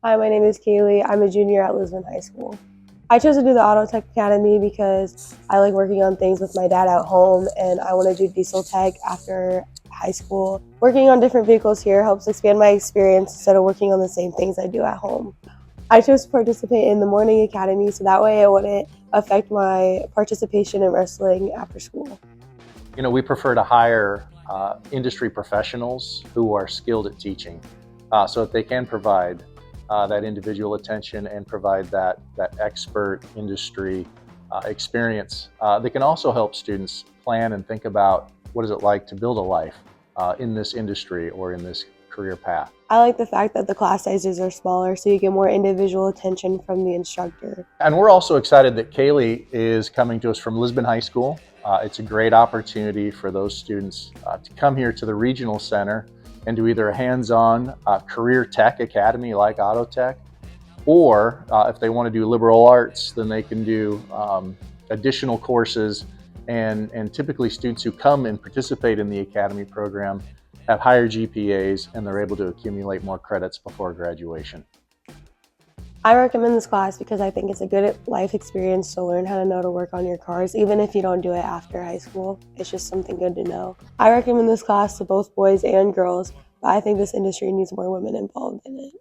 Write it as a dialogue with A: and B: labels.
A: Hi, my name is Kaylee. I'm a junior at Lisbon High School. I chose to do the Auto Tech Academy because I like working on things with my dad at home and I want to do diesel tech after high school. Working on different vehicles here helps expand my experience instead of working on the same things I do at home. I chose to participate in the morning academy so that way it wouldn't affect my participation in wrestling after school.
B: We prefer to hire industry professionals who are skilled at teaching so that they can provide that individual attention and provide that expert industry experience. They can also help students plan and think about what is it like to build a life in this industry or in this career path.
A: I like the fact that the class sizes are smaller so you get more individual attention from the instructor.
B: And we're also excited that Kaylee is coming to us from Lisbon High School. It's a great opportunity for those students to come here to the regional center and do either a hands-on career tech academy like Auto Tech, or if they want to do liberal arts, then they can do additional courses. And typically students who come and participate in the academy program have higher GPAs and they're able to accumulate more credits before graduation.
A: I recommend this class because I think it's a good life experience to learn how to know to work on your cars, even if you don't do it after high school. It's just something good to know. I recommend this class to both boys and girls, but I think this industry needs more women involved in it.